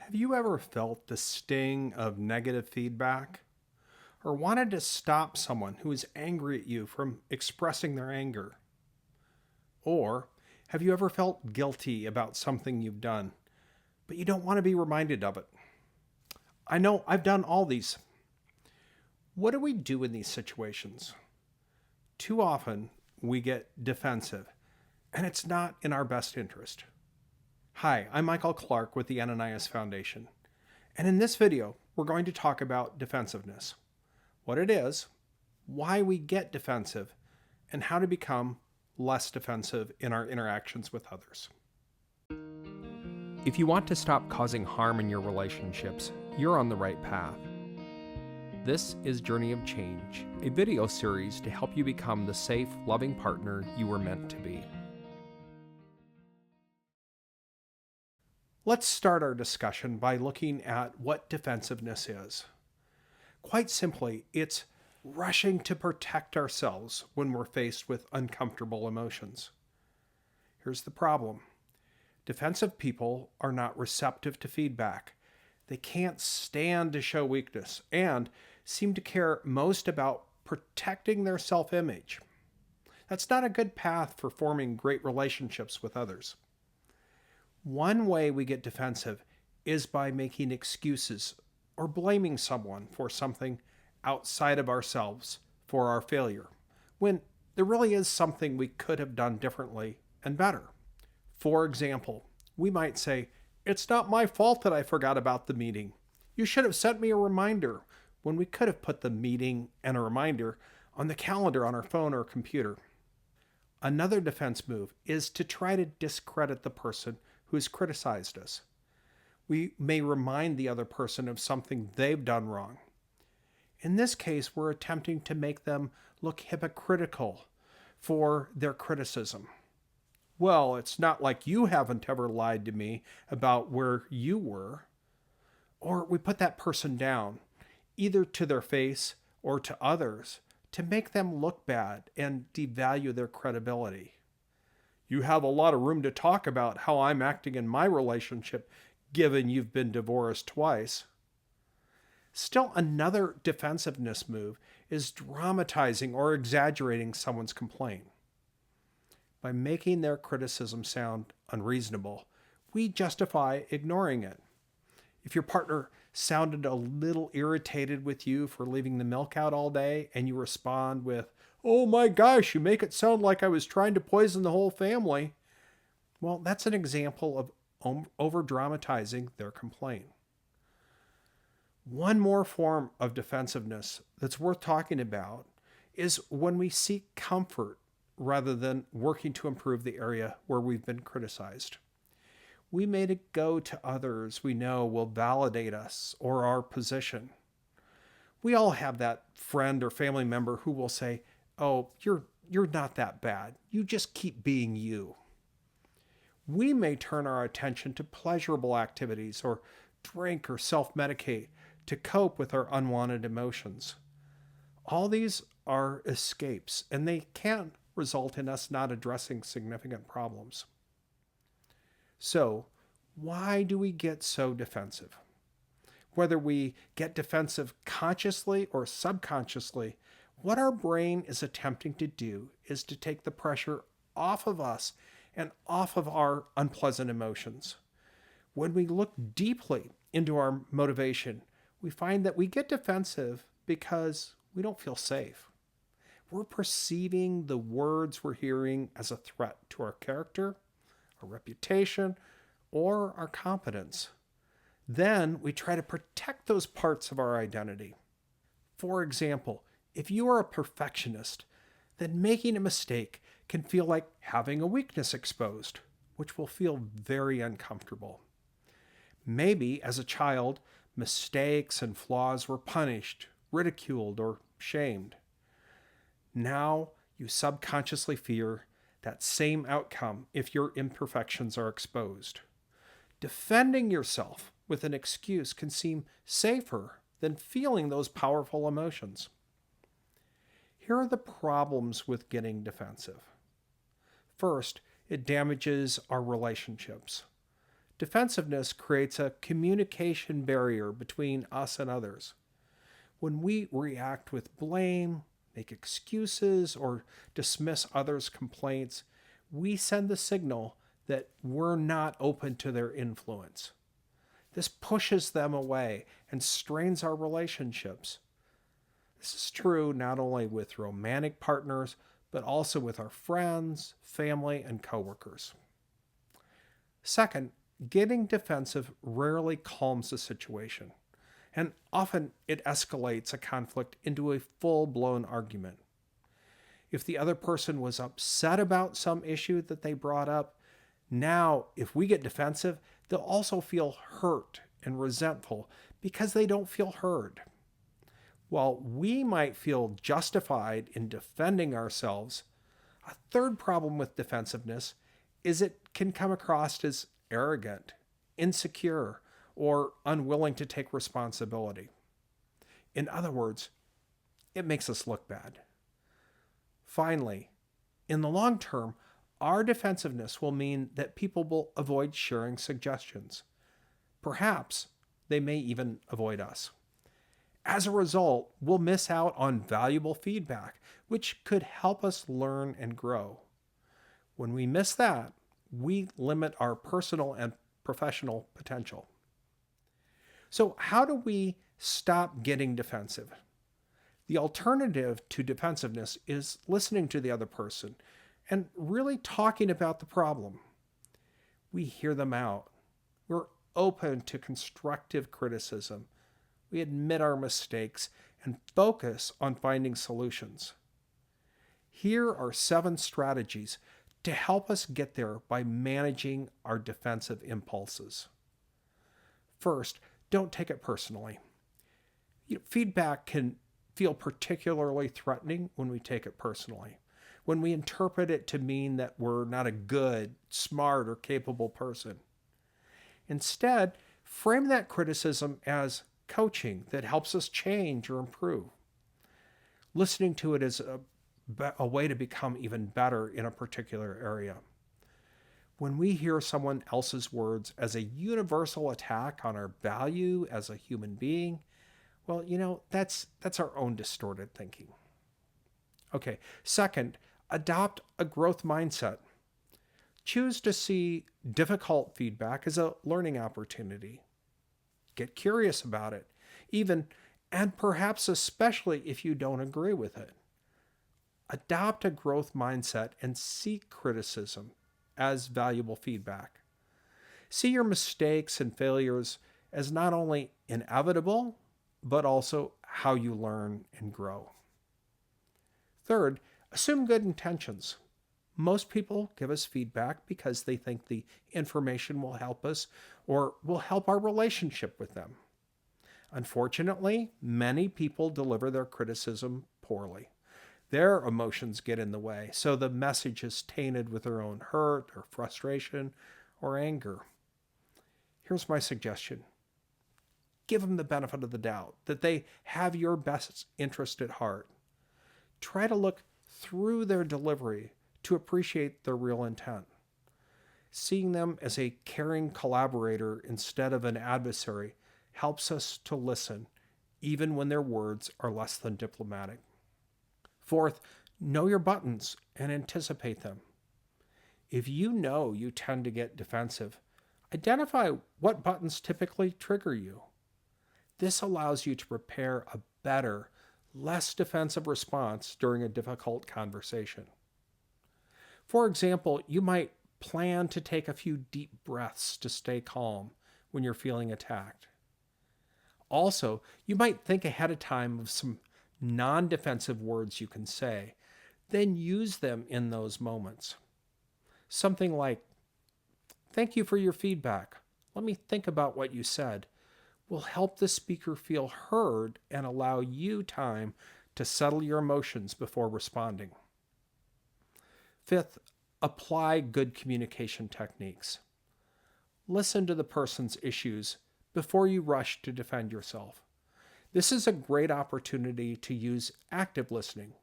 Have you ever felt the sting of negative feedback? Or wanted to stop someone who is angry at you from expressing their anger? Or have you ever felt guilty about something you've done, but you don't want to be reminded of it? I know I've done all these. What do we do in these situations? Too often we get defensive, and it's not in our best interest. Hi, I'm Michael Clark with the Ananias Foundation, and in this video, we're going to talk about defensiveness, what it is, why we get defensive, and how to become less defensive in our interactions with others. If you want to stop causing harm in your relationships, you're on the right path. This is Journey of Change, a video series to help you become the safe, loving partner you were meant to be. Let's start our discussion by looking at what defensiveness is. Quite simply, it's rushing to protect ourselves when we're faced with uncomfortable emotions. Here's the problem. Defensive people are not receptive to feedback. They can't stand to show weakness and seem to care most about protecting their self-image. That's not a good path for forming great relationships with others. One way we get defensive is by making excuses or blaming someone for something outside of ourselves for our failure, when there really is something we could have done differently and better. For example, we might say, "It's not my fault that I forgot about the meeting. You should have sent me a reminder," when we could have put the meeting and a reminder on the calendar on our phone or computer. Another defense move is to try to discredit the person who has criticized us. We may remind the other person of something they've done wrong. In this case, we're attempting to make them look hypocritical for their criticism. "Well, it's not like you haven't ever lied to me about where you were." Or we put that person down, either to their face or to others, to make them look bad and devalue their credibility. "You have a lot of room to talk about how I'm acting in my relationship, given you've been divorced twice." Still, another defensiveness move is dramatizing or exaggerating someone's complaint. By making their criticism sound unreasonable, we justify ignoring it. If your partner sounded a little irritated with you for leaving the milk out all day and you respond with, "Oh my gosh, you make it sound like I was trying to poison the whole family," well, that's an example of over-dramatizing their complaint. One more form of defensiveness that's worth talking about is when we seek comfort rather than working to improve the area where we've been criticized. We may go to others we know will validate us or our position. We all have that friend or family member who will say, "Oh, you're not that bad. You just keep being you." We may turn our attention to pleasurable activities or drink or self-medicate to cope with our unwanted emotions. All these are escapes, and they can result in us not addressing significant problems. So, why do we get so defensive? Whether we get defensive consciously or subconsciously, what our brain is attempting to do is to take the pressure off of us and off of our unpleasant emotions. When we look deeply into our motivation, we find that we get defensive because we don't feel safe. We're perceiving the words we're hearing as a threat to our character, our reputation, or our competence. Then we try to protect those parts of our identity. For example, if you are a perfectionist, then making a mistake can feel like having a weakness exposed, which will feel very uncomfortable. Maybe as a child, mistakes and flaws were punished, ridiculed, or shamed. Now you subconsciously fear that same outcome if your imperfections are exposed. Defending yourself with an excuse can seem safer than feeling those powerful emotions. Here are the problems with getting defensive. First, it damages our relationships. Defensiveness creates a communication barrier between us and others. When we react with blame, make excuses, or dismiss others' complaints, we send the signal that we're not open to their influence. This pushes them away and strains our relationships. This is true not only with romantic partners, but also with our friends, family, and coworkers. Second, getting defensive rarely calms the situation, and often it escalates a conflict into a full-blown argument. If the other person was upset about some issue that they brought up, now if we get defensive, they'll also feel hurt and resentful because they don't feel heard. While we might feel justified in defending ourselves, a third problem with defensiveness is it can come across as arrogant, insecure, or unwilling to take responsibility. In other words, it makes us look bad. Finally, in the long term, our defensiveness will mean that people will avoid sharing suggestions. Perhaps they may even avoid us. As a result, we'll miss out on valuable feedback, which could help us learn and grow. When we miss that, we limit our personal and professional potential. So, how do we stop getting defensive? The alternative to defensiveness is listening to the other person and really talking about the problem. We hear them out. We're open to constructive criticism. We admit our mistakes and focus on finding solutions. Here are 7 strategies to help us get there by managing our defensive impulses. First, don't take it personally. Feedback can feel particularly threatening when we take it personally, when we interpret it to mean that we're not a good, smart, or capable person. Instead, frame that criticism as coaching that helps us change or improve. Listening to it is a way to become even better in a particular area. When we hear someone else's words as a universal attack on our value as a human being, well, that's our own distorted thinking. Okay, second, adopt a growth mindset. Choose to see difficult feedback as a learning opportunity. Get curious about it, even and perhaps especially if you don't agree with it. Adopt a growth mindset and seek criticism as valuable feedback. See your mistakes and failures as not only inevitable, but also how you learn and grow. Third, assume good intentions. Most people give us feedback because they think the information will help us or will help our relationship with them. Unfortunately, many people deliver their criticism poorly. Their emotions get in the way, so the message is tainted with their own hurt or frustration or anger. Here's my suggestion. Give them the benefit of the doubt that they have your best interest at heart. Try to look through their delivery to appreciate their real intent. Seeing them as a caring collaborator instead of an adversary helps us to listen, even when their words are less than diplomatic. Fourth, know your buttons and anticipate them. If you know you tend to get defensive, identify what buttons typically trigger you. This allows you to prepare a better, less defensive response during a difficult conversation. For example, you might plan to take a few deep breaths to stay calm when you're feeling attacked. Also, you might think ahead of time of some non-defensive words you can say, then use them in those moments. Something like, "Thank you for your feedback. Let me think about what you said," will help the speaker feel heard and allow you time to settle your emotions before responding. Fifth, apply good communication techniques. Listen to the person's issues before you rush to defend yourself. This is a great opportunity to use active listening.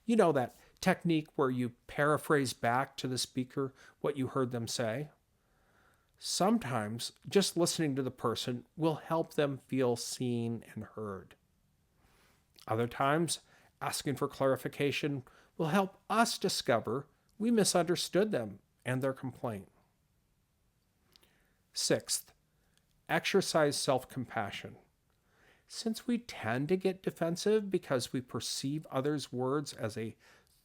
You know that technique where you paraphrase back to the speaker what you heard them say? Sometimes just listening to the person will help them feel seen and heard. Other times, asking for clarification will help us discover we misunderstood them and their complaint. Sixth, exercise self-compassion. Since we tend to get defensive because we perceive others' words as a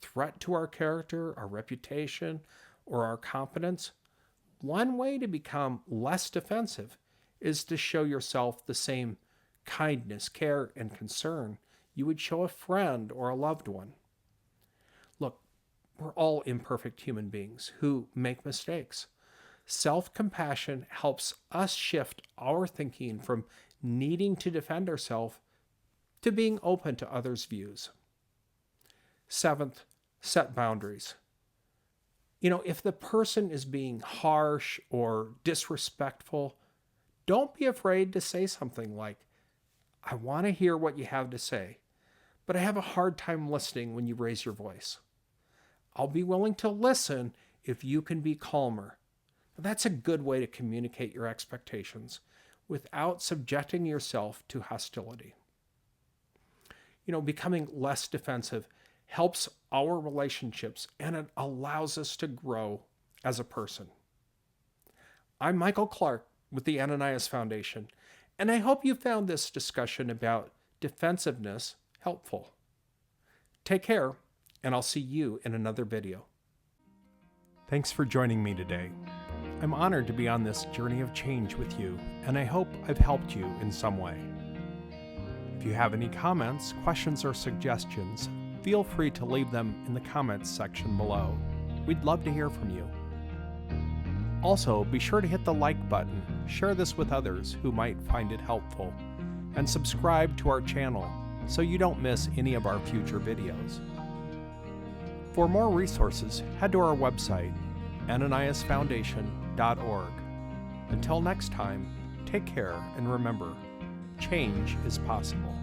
threat to our character, our reputation, or our competence, one way to become less defensive is to show yourself the same kindness, care, and concern you would show a friend or a loved one. Look, we're all imperfect human beings who make mistakes. Self-compassion helps us shift our thinking from needing to defend ourselves to being open to others' views. Seventh, set boundaries. If the person is being harsh or disrespectful, don't be afraid to say something like, I want to hear what you have to say, but I have a hard time listening when you raise your voice. I'll be willing to listen if you can be calmer. That's a good way to communicate your expectations without subjecting yourself to hostility. Becoming less defensive helps our relationships and it allows us to grow as a person. I'm Michael Clark with the Ananias Foundation, and I hope you found this discussion about defensiveness helpful. Take care, and I'll see you in another video. Thanks for joining me today. I'm honored to be on this journey of change with you, and I hope I've helped you in some way. If you have any comments, questions, or suggestions, feel free to leave them in the comments section below. We'd love to hear from you. Also, be sure to hit the like button, share this with others who might find it helpful, and subscribe to our channel so you don't miss any of our future videos. For more resources, head to our website, ananiasfoundation.org. Until next time, take care and remember, change is possible.